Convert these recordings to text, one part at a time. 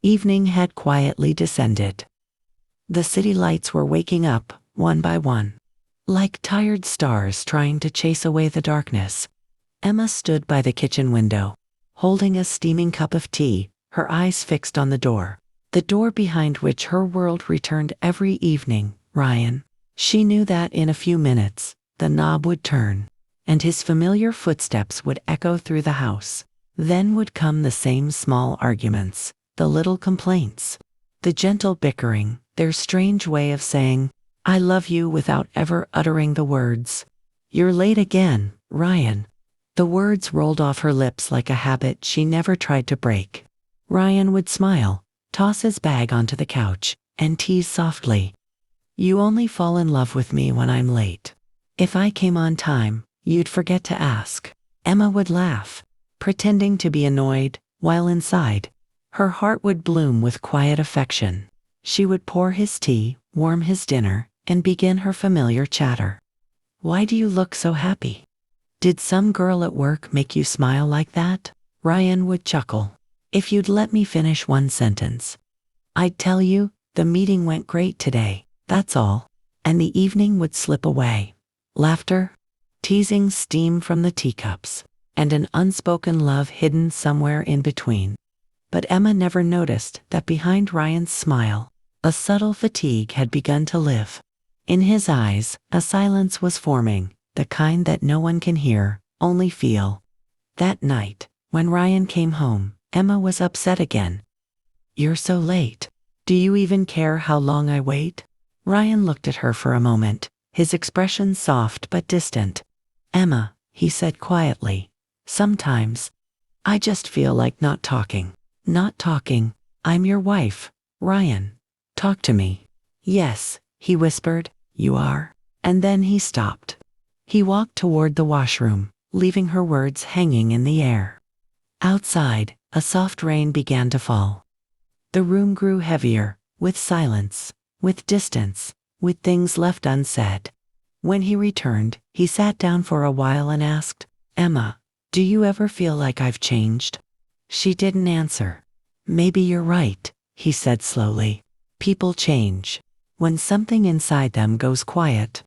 Evening had quietly descended. The city lights were waking up, one by one. Like tired stars trying to chase away the darkness. Emma stood by the kitchen window, holding a steaming cup of tea, her eyes fixed on the door behind which her world returned every evening, Ryan. She knew that in a few minutes, the knob would turn, and his familiar footsteps would echo through the house. Then would come the same small arguments, the little complaints, the gentle bickering, their strange way of saying, "I love you," without ever uttering the words. "You're late again, Ryan." The words rolled off her lips like a habit she never tried to break. Ryan would smile, toss his bag onto the couch, and tease softly. "You only fall in love with me when I'm late. If I came on time, you'd forget to ask." Emma would laugh, pretending to be annoyed, while inside, her heart would bloom with quiet affection. She would pour his tea, warm his dinner, and begin her familiar chatter. "Why do you look so happy? Did some girl at work make you smile like that?" Ryan would chuckle. "If you'd let me finish one sentence, I'd tell you, the meeting went great today, that's all." And the evening would slip away. Laughter, teasing steam from the teacups, and an unspoken love hidden somewhere in between. But Emma never noticed that behind Ryan's smile, a subtle fatigue had begun to live. In his eyes, a silence was forming, the kind that no one can hear, only feel. That night, when Ryan came home, Emma was upset again. "You're so late. Do you even care how long I wait?" Ryan looked at her for a moment, his expression soft but distant. "Emma," he said quietly, "sometimes, I just feel like not talking." "Not talking? I'm your wife, Ryan. Talk to me." "Yes," he whispered, "you are." And then he stopped. He walked toward the washroom, leaving her words hanging in the air. Outside, a soft rain began to fall. The room grew heavier, with silence, with distance, with things left unsaid. When he returned, he sat down for a while and asked, "Emma, do you ever feel like I've changed?" She didn't answer. "Maybe you're right," he said slowly. "People change. When something inside them goes quiet."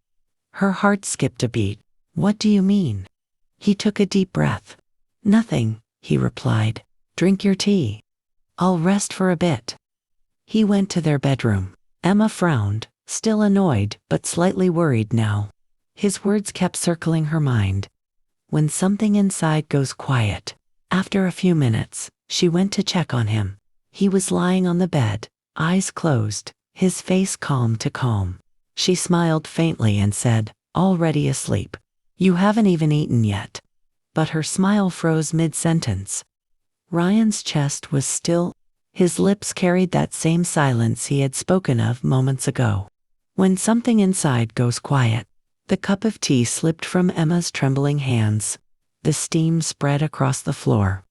Her heart skipped a beat. "What do you mean?" He took a deep breath. "Nothing," he replied. "Drink your tea. I'll rest for a bit." He went to their bedroom. Emma frowned, still annoyed but slightly worried now. His words kept circling her mind. When something inside goes quiet. After a few minutes, she went to check on him. He was lying on the bed, eyes closed, his face calm to calm. She smiled faintly and said, "Already asleep. You haven't even eaten yet." But her smile froze mid-sentence. Ryan's chest was still. His lips carried that same silence he had spoken of moments ago. When something inside goes quiet. The cup of tea slipped from Emma's trembling hands. The steam spread across the floor.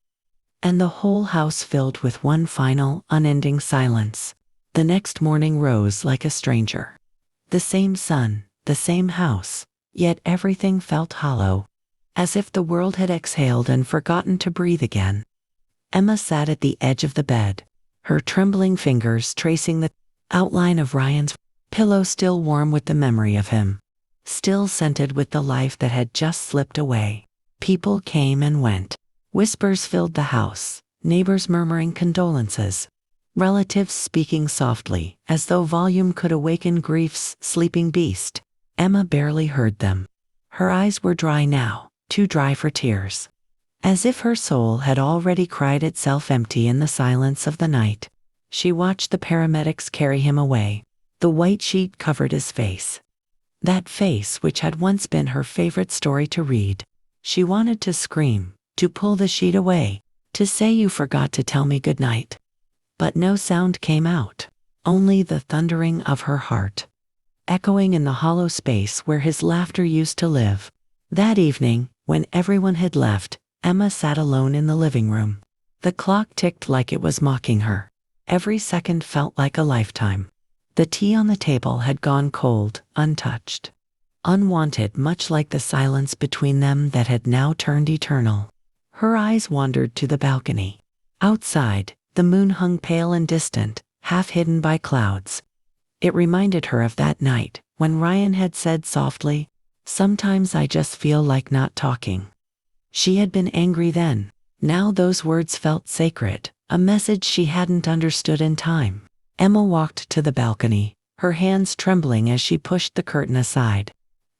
And the whole house filled with one final, unending silence. The next morning rose like a stranger. The same sun, the same house, yet everything felt hollow, as if the world had exhaled and forgotten to breathe again. Emma sat at the edge of the bed, her trembling fingers tracing the outline of Ryan's pillow, still warm with the memory of him, still scented with the life that had just slipped away. People came and went. Whispers filled the house, neighbors murmuring condolences, relatives speaking softly, as though volume could awaken grief's sleeping beast. Emma barely heard them. Her eyes were dry now, too dry for tears. As if her soul had already cried itself empty in the silence of the night. She watched the paramedics carry him away. The white sheet covered his face. That face which had once been her favorite story to read. She wanted to scream, to pull the sheet away, to say, "You forgot to tell me goodnight." But no sound came out, only the thundering of her heart, echoing in the hollow space where his laughter used to live. That evening, when everyone had left, Emma sat alone in the living room. The clock ticked like it was mocking her. Every second felt like a lifetime. The tea on the table had gone cold, untouched, unwanted, much like the silence between them that had now turned eternal. Her eyes wandered to the balcony. Outside, The moon hung pale and distant, half hidden by clouds. It reminded her of that night, when Ryan had said softly, "Sometimes I just feel like not talking." She had been angry then. Now those words felt sacred, a message she hadn't understood in time. Emma walked to the balcony, her hands trembling as she pushed the curtain aside.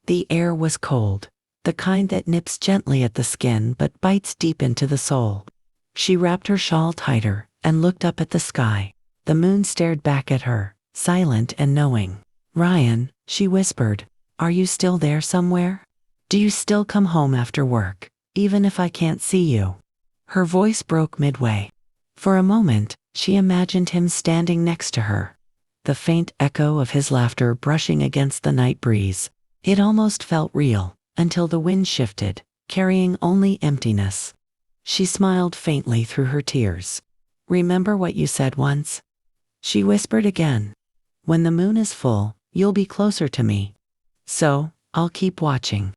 The air was cold, the kind that nips gently at the skin but bites deep into the soul. She wrapped her shawl tighter and looked up at the sky. The moon stared back at her, silent and knowing. "Ryan," she whispered, "are you still there somewhere? Do you still come home after work, even if I can't see you?" Her voice broke midway. For a moment, she imagined him standing next to her, the faint echo of his laughter brushing against the night breeze. It almost felt real, until the wind shifted, carrying only emptiness. She smiled faintly through her tears. "Remember what you said once?" She whispered again. "When the moon is full, you'll be closer to me. So, I'll keep watching."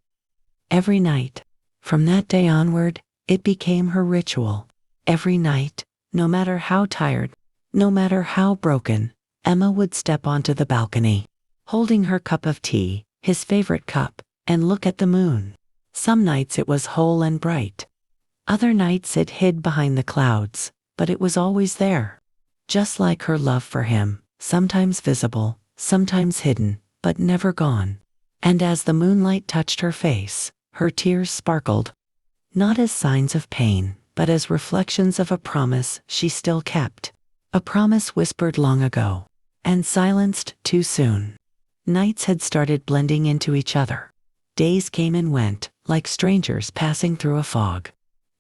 Every night. From that day onward, it became her ritual. Every night, no matter how tired, no matter how broken, Emma would step onto the balcony, holding her cup of tea, his favorite cup, and look at the moon. Some nights it was whole and bright. Other nights it hid behind the clouds, but it was always there. Just like her love for him, sometimes visible, sometimes hidden, but never gone. And as the moonlight touched her face, her tears sparkled, not as signs of pain, but as reflections of a promise she still kept. A promise whispered long ago, and silenced too soon. Nights had started blending into each other. Days came and went, like strangers passing through a fog.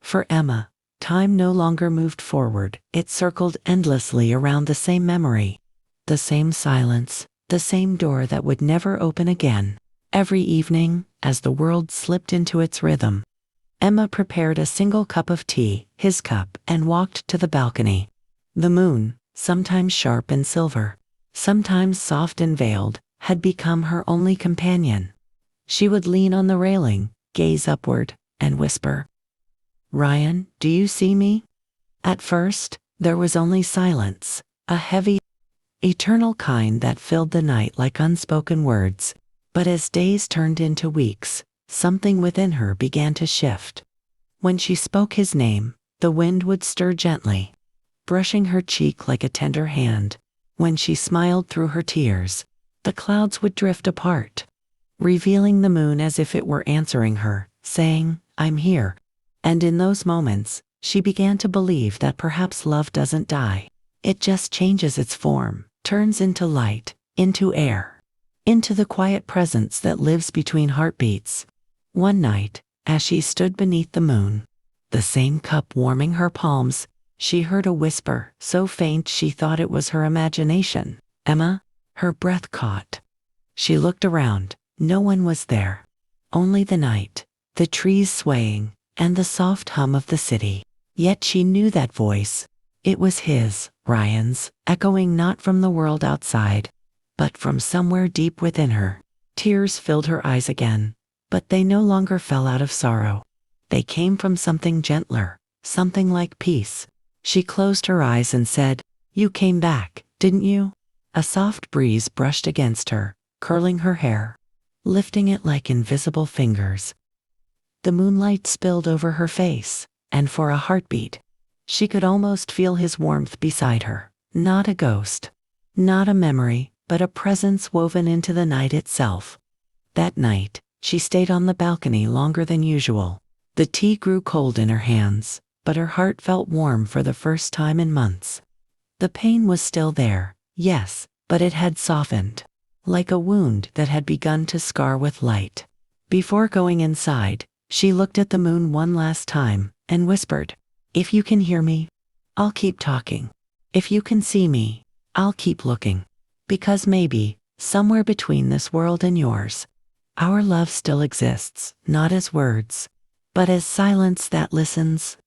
For Emma, time no longer moved forward, it circled endlessly around the same memory. The same silence, the same door that would never open again. Every evening, as the world slipped into its rhythm, Emma prepared a single cup of tea, his cup, and walked to the balcony. The moon, sometimes sharp and silver, sometimes soft and veiled, had become her only companion. She would lean on the railing, gaze upward, and whisper, "Ryan, do you see me?" At first, there was only silence, a heavy, eternal kind that filled the night like unspoken words. But as days turned into weeks, something within her began to shift. When she spoke his name, the wind would stir gently, brushing her cheek like a tender hand. When she smiled through her tears, the clouds would drift apart, revealing the moon as if it were answering her, saying, "I'm here." And in those moments, she began to believe that perhaps love doesn't die. It just changes its form, turns into light, into air, into the quiet presence that lives between heartbeats. One night, as she stood beneath the moon, the same cup warming her palms, she heard a whisper so faint she thought it was her imagination. "Emma?" Her breath caught. She looked around. No one was there. Only the night, the trees swaying, and the soft hum of the city. Yet she knew that voice. It was his, Ryan's, echoing not from the world outside, but from somewhere deep within her. Tears filled her eyes again, but they no longer fell out of sorrow. They came from something gentler, something like peace. She closed her eyes and said, "You came back, didn't you?" A soft breeze brushed against her, curling her hair, lifting it like invisible fingers. The moonlight spilled over her face, and for a heartbeat, she could almost feel his warmth beside her. Not a ghost, not a memory, but a presence woven into the night itself. That night, she stayed on the balcony longer than usual. The tea grew cold in her hands, but her heart felt warm for the first time in months. The pain was still there, yes, but it had softened, like a wound that had begun to scar with light. Before going inside, she looked at the moon one last time and whispered, "If you can hear me, I'll keep talking. If you can see me, I'll keep looking. Because maybe, somewhere between this world and yours, our love still exists, not as words, but as silence that listens."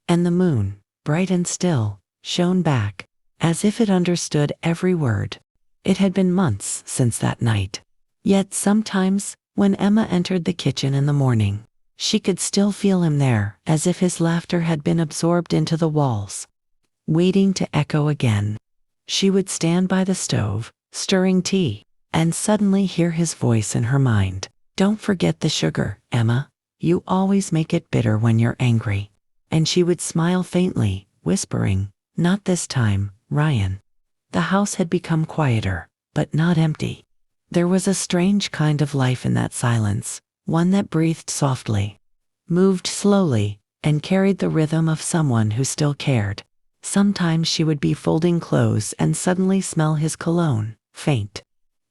And the moon, bright and still, shone back, as if it understood every word. It had been months since that night. Yet sometimes, when Emma entered the kitchen in the morning, she could still feel him there, as if his laughter had been absorbed into the walls. waiting to echo again. She would stand by the stove, stirring tea, and suddenly hear his voice in her mind. "Don't forget the sugar, Emma. You always make it bitter when you're angry." And she would smile faintly, whispering, "Not this time, Ryan." The house had become quieter, but not empty. There was a strange kind of life in that silence, one that breathed softly, moved slowly, and carried the rhythm of someone who still cared. Sometimes she would be folding clothes and suddenly smell his cologne, faint,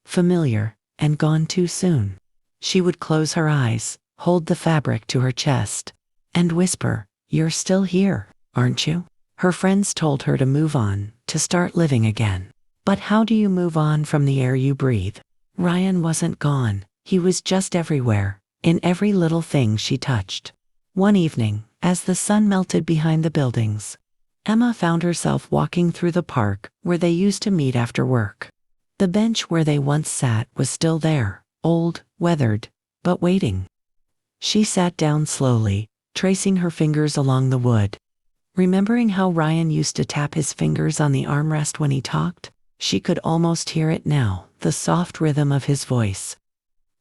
familiar, and gone too soon. She would close her eyes, hold the fabric to her chest, and whisper, "You're still here, aren't you?" Her friends told her to move on, to start living again. But how do you move on from the air you breathe? Ryan wasn't gone. He was just everywhere, in every little thing she touched. One evening, as the sun melted behind the buildings, Emma found herself walking through the park where they used to meet after work. The bench where they once sat was still there, old, weathered, but waiting. She sat down slowly, tracing her fingers along the wood. Remembering how Ryan used to tap his fingers on the armrest when he talked, she could almost hear it now, the soft rhythm of his voice,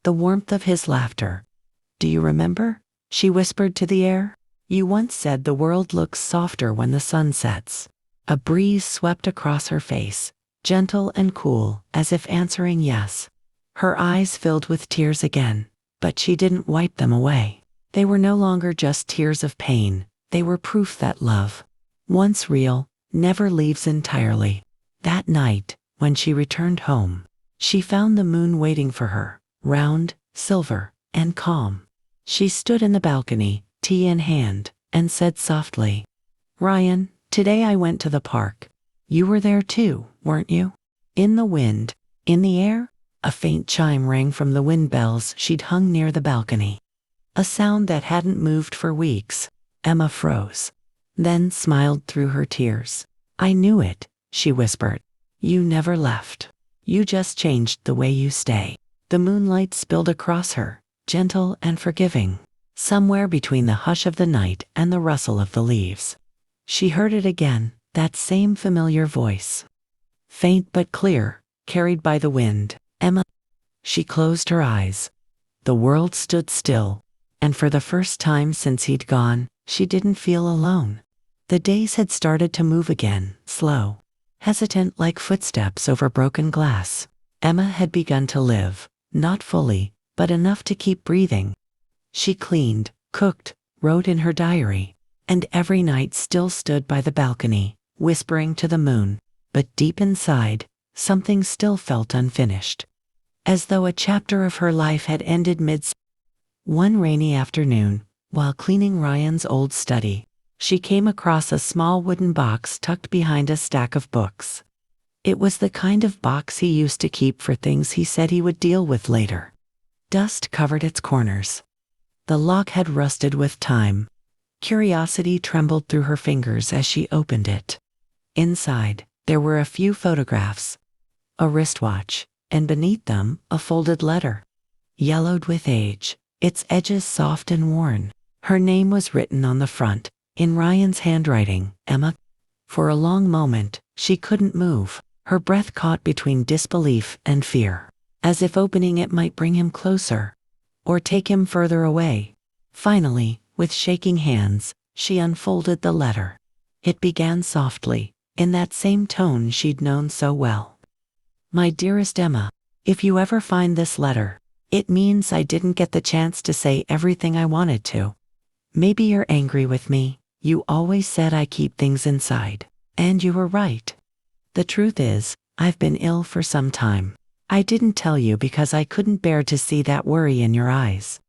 the warmth of his laughter. "Do you remember?" she whispered to the air. "You once said the world looks softer when the sun sets." A breeze swept across her face, gentle and cool, as if answering yes. Her eyes filled with tears again, but she didn't wipe them away. They were no longer just tears of pain. They were proof that love, once real, never leaves entirely. That night, when she returned home, she found the moon waiting for her, round, silver, and calm. She stood in the balcony, tea in hand, and said softly, "Ryan, today I went to the park. You were there too, weren't you?" In the wind, in the air, a faint chime rang from the wind bells she'd hung near the balcony. A sound that hadn't moved for weeks. Emma froze, then smiled through her tears. "I knew it," she whispered. "You never left. You just changed the way you stay." The moonlight spilled across her, gentle and forgiving. Somewhere between the hush of the night and the rustle of the leaves, she heard it again, that same familiar voice. Faint but clear, carried by the wind. "Emma." She closed her eyes. The world stood still, and for the first time since he'd gone, she didn't feel alone. The days had started to move again, slow, hesitant like footsteps over broken glass. Emma had begun to live, not fully, but enough to keep breathing. She cleaned, cooked, wrote in her diary, and every night still stood by the balcony, whispering to the moon. But deep inside, something still felt unfinished, as though a chapter of her life had ended mid. One rainy afternoon, while cleaning Ryan's old study, she came across a small wooden box tucked behind a stack of books. It was the kind of box he used to keep for things he said he would deal with later. Dust covered its corners. The lock had rusted with time. Curiosity trembled through her fingers as she opened it. Inside, there were a few photographs, a wristwatch, and beneath them, a folded letter, yellowed with age, its edges soft and worn. Her name was written on the front, in Ryan's handwriting, "Emma." For a long moment, she couldn't move. Her breath caught between disbelief and fear, as if opening it might bring him closer, or take him further away. Finally, with shaking hands, she unfolded the letter. It began softly, in that same tone she'd known so well. "My dearest Emma, if you ever find this letter, it means I didn't get the chance to say everything I wanted to. Maybe you're angry with me. You always said I keep things inside, and you were right. The truth is, I've been ill for some time. I didn't tell you because I couldn't bear to see that worry in your eyes.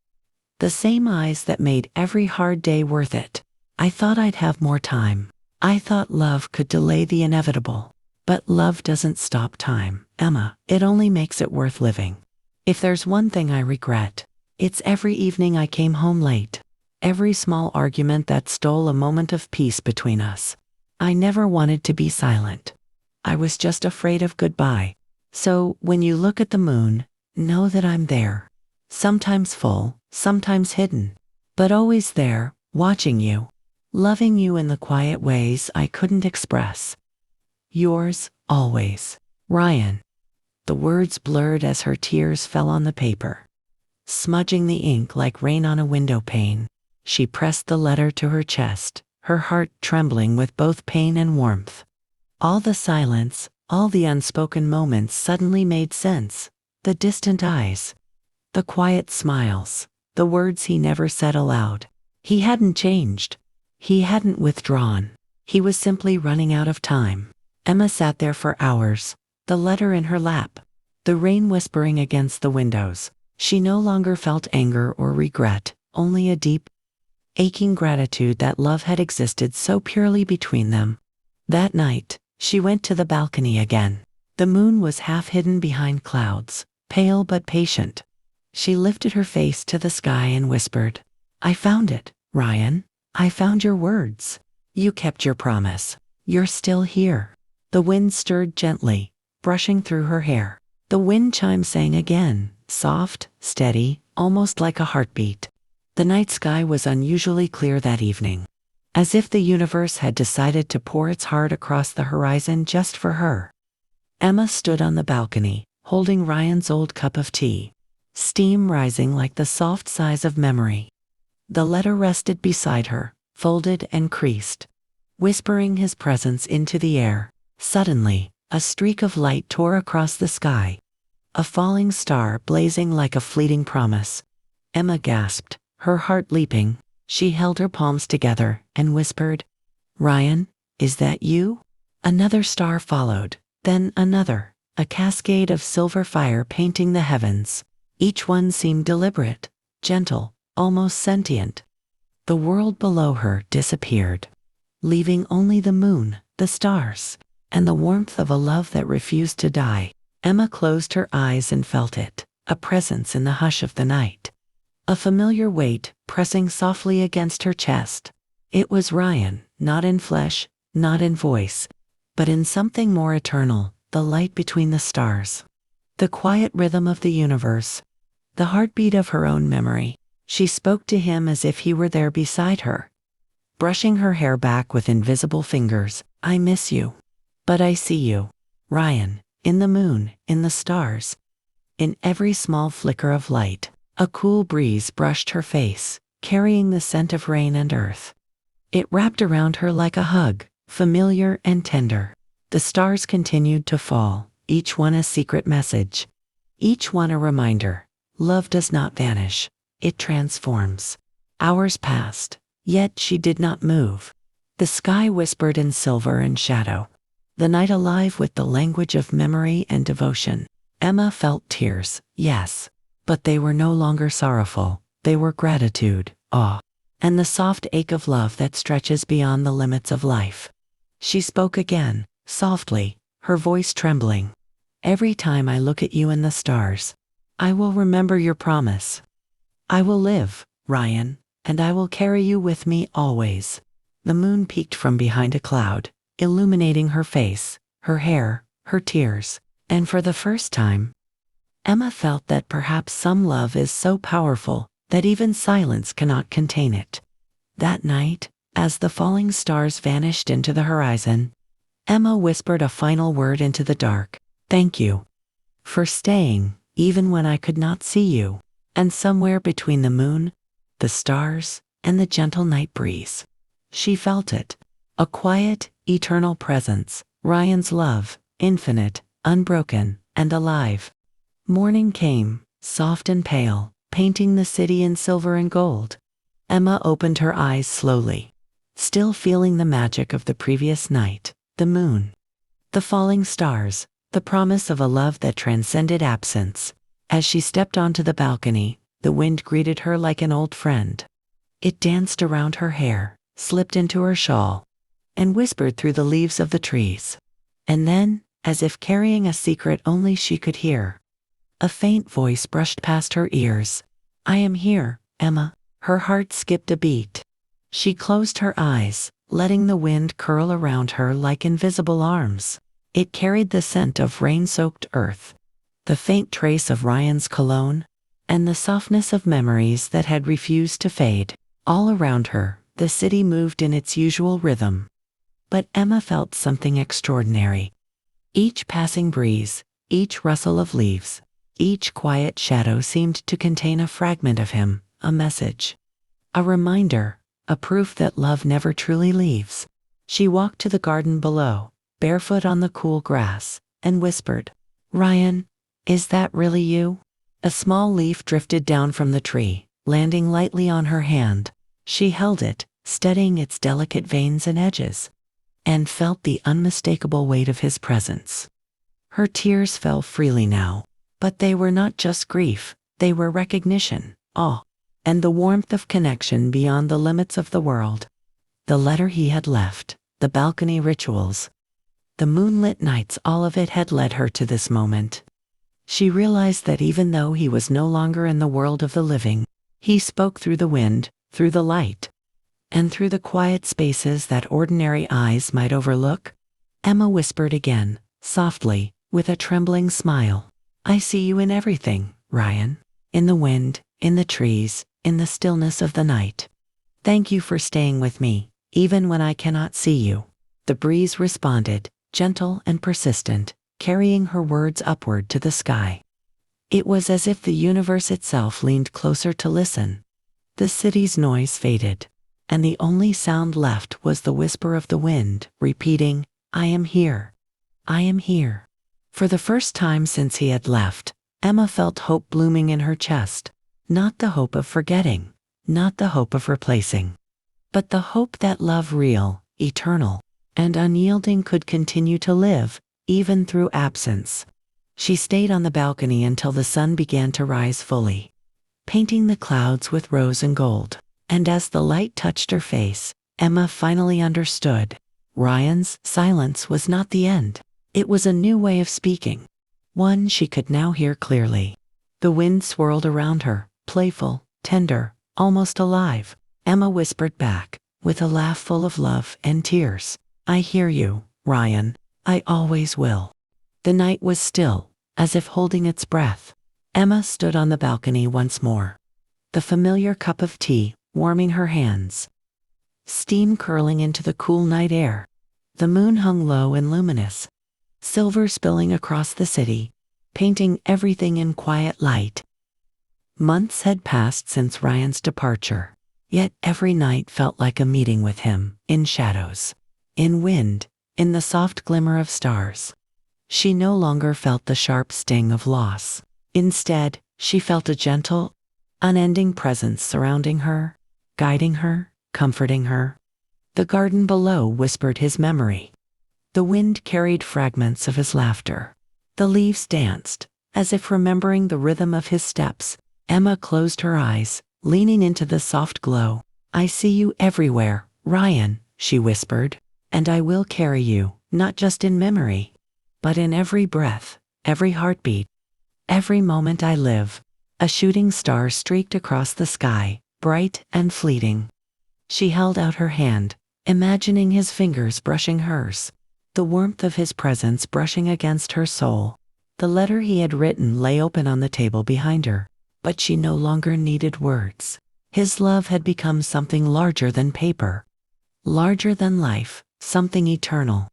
The same eyes that made every hard day worth it. I thought I'd have more time. I thought love could delay the inevitable. But love doesn't stop time, Emma. It only makes it worth living. If there's one thing I regret, it's every evening I came home late. Every small argument that stole a moment of peace between us. I never wanted to be silent. I was just afraid of goodbye. So, when you look at the moon, know that I'm there. Sometimes full, sometimes hidden, but always there, watching you. loving you in the quiet ways I couldn't express. Yours, always, Ryan. The words blurred as her tears fell on the paper, smudging the ink like rain on a window pane. She pressed the letter to her chest, her heart trembling with both pain and warmth. All the silence, all the unspoken moments suddenly made sense. The distant eyes, the quiet smiles, the words he never said aloud. He hadn't changed. He hadn't withdrawn. He was simply running out of time. Emma sat there for hours, the letter in her lap, the rain whispering against the windows. She no longer felt anger or regret, only a deep, aching gratitude that love had existed so purely between them. That night, she went to the balcony again. The moon was half hidden behind clouds, pale but patient. She lifted her face to the sky and whispered, "I found it, Ryan. I found your words. You kept your promise. You're still here." The wind stirred gently, brushing through her hair. The wind chime sang again, soft, steady, almost like a heartbeat. The night sky was unusually clear that evening, as if the universe had decided to pour its heart across the horizon just for her. Emma stood on the balcony, holding Ryan's old cup of tea, steam rising like the soft sighs of memory. The letter rested beside her, folded and creased, whispering his presence into the air. Suddenly, a streak of light tore across the sky, a falling star blazing like a fleeting promise. Emma gasped, her heart leaping. She held her palms together and whispered, "Ryan, is that you?" Another star followed, then another, a cascade of silver fire painting the heavens. Each one seemed deliberate, gentle, almost sentient. The world below her disappeared, leaving only the moon, the stars, and the warmth of a love that refused to die. Emma closed her eyes and felt it, a presence in the hush of the night. A familiar weight pressing softly against her chest. It was Ryan, not in flesh, not in voice, but in something more eternal, the light between the stars. The quiet rhythm of the universe, the heartbeat of her own memory. She spoke to him as if he were there beside her, brushing her hair back with invisible fingers. "I miss you. But I see you, Ryan, in the moon, in the stars, in every small flicker of light." A cool breeze brushed her face, carrying the scent of rain and earth. It wrapped around her like a hug, familiar and tender. The stars continued to fall, each one a secret message, each one a reminder. Love does not vanish, it transforms. Hours passed, yet she did not move. The sky whispered in silver and shadow, the night alive with the language of memory and devotion. Emma felt tears, yes, but they were no longer sorrowful. They were gratitude, awe, and the soft ache of love that stretches beyond the limits of life. She spoke again, softly, her voice trembling. "Every time I look at you in the stars, I will remember your promise. I will live, Ryan, and I will carry you with me always." The moon peeked from behind a cloud, illuminating her face, her hair, her tears, and for the first time, Emma felt that perhaps some love is so powerful that even silence cannot contain it. That night, as the falling stars vanished into the horizon, Emma whispered a final word into the dark. "Thank you for staying, even when I could not see you." And somewhere between the moon, the stars, and the gentle night breeze, she felt it, a quiet, eternal presence, Ryan's love, infinite, unbroken, and alive. Morning came, soft and pale, painting the city in silver and gold. Emma opened her eyes slowly, still feeling the magic of the previous night, the moon, the falling stars, the promise of a love that transcended absence. As she stepped onto the balcony, the wind greeted her like an old friend. It danced around her hair, slipped into her shawl, and whispered through the leaves of the trees. And then, as if carrying a secret only she could hear, a faint voice brushed past her ears. "I am here, Emma." Her heart skipped a beat. She closed her eyes, letting the wind curl around her like invisible arms. It carried the scent of rain-soaked earth, the faint trace of Ryan's cologne, and the softness of memories that had refused to fade. All around her, The city moved in its usual rhythm. But Emma felt something extraordinary. Each passing breeze, each rustle of leaves, each quiet shadow seemed to contain a fragment of him, a message. A reminder, a proof that love never truly leaves. She walked to the garden below, barefoot on the cool grass, and whispered, "Ryan, is that really you?" A small leaf drifted down from the tree, landing lightly on her hand. She held it, steadying its delicate veins and edges, and felt the unmistakable weight of his presence. Her tears fell freely now, but they were not just grief, they were recognition, awe, and the warmth of connection beyond the limits of the world. The letter he had left, the balcony rituals, the moonlit nights, all of it had led her to this moment. She realized that even though he was no longer in the world of the living, he spoke through the wind, through the light, and through the quiet spaces that ordinary eyes might overlook. Emma whispered again, softly, with a trembling smile, "I see you in everything, Ryan. In the wind, in the trees, in the stillness of the night. Thank you for staying with me, even when I cannot see you." The breeze responded, gentle and persistent, carrying her words upward to the sky. It was as if the universe itself leaned closer to listen. The city's noise faded, and the only sound left was the whisper of the wind, repeating, "I am here. I am here." For the first time since he had left, Emma felt hope blooming in her chest. Not the hope of forgetting, not the hope of replacing, but the hope that love real, eternal, and unyielding could continue to live, even through absence. She stayed on the balcony until the sun began to rise fully, painting the clouds with rose and gold. And as the light touched her face, Emma finally understood. Ryan's silence was not the end. It was a new way of speaking, one she could now hear clearly. The wind swirled around her, playful, tender, almost alive. Emma whispered back, with a laugh full of love and tears, "I hear you, Ryan. I always will." The night was still, as if holding its breath. Emma stood on the balcony once more, the familiar cup of tea warming her hands, steam curling into the cool night air. The moon hung low and luminous, silver spilling across the city, painting everything in quiet light. Months had passed since Ryan's departure, yet every night felt like a meeting with him, in shadows, in wind, in the soft glimmer of stars. She no longer felt the sharp sting of loss. Instead, she felt a gentle, unending presence surrounding her, guiding her, comforting her. The garden below whispered his memory. The wind carried fragments of his laughter. The leaves danced, as if remembering the rhythm of his steps. Emma closed her eyes, leaning into the soft glow. "I see you everywhere, Ryan," she whispered, "and I will carry you, not just in memory, but in every breath, every heartbeat, every moment I live." A shooting star streaked across the sky, bright and fleeting. She held out her hand, imagining his fingers brushing hers, the warmth of his presence brushing against her soul. The letter he had written lay open on the table behind her, but she no longer needed words. His love had become something larger than paper, larger than life, something eternal.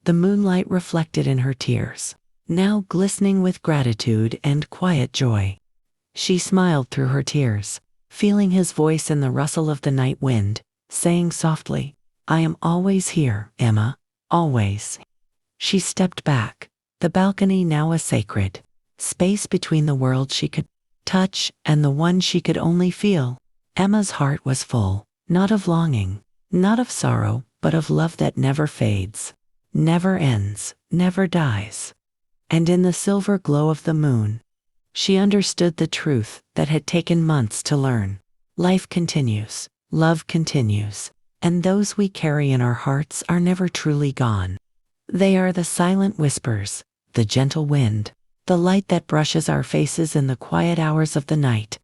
The moonlight reflected in her tears, now glistening with gratitude and quiet joy. She smiled through her tears, feeling his voice in the rustle of the night wind, saying softly, "I am always here, Emma, always." She stepped back, the balcony now a sacred space between the world she could touch and the one she could only feel. Emma's heart was full, not of longing, not of sorrow, but of love that never fades, never ends, never dies. And in the silver glow of the moon, she understood the truth that had taken months to learn. Life continues, love continues, and those we carry in our hearts are never truly gone. They are the silent whispers, the gentle wind, the light that brushes our faces in the quiet hours of the night.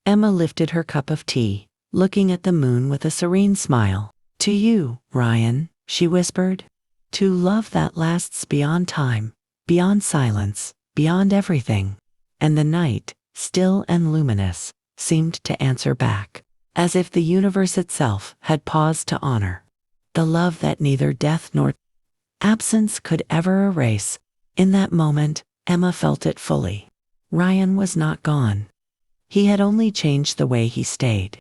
Emma lifted her cup of tea, looking at the moon with a serene smile. "To you, Ryan," she whispered, "to love that lasts beyond time, beyond silence, beyond everything." And the night, still and luminous, seemed to answer back. as if the universe itself had paused to honor the love that neither death nor absence could ever erase. In that moment, Emma felt it fully. Ryan was not gone. He had only changed the way he stayed.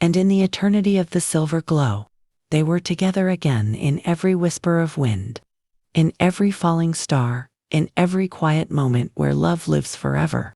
And in the eternity of the silver glow, they were together again in every whisper of wind, in every falling star, in every quiet moment where love lives forever.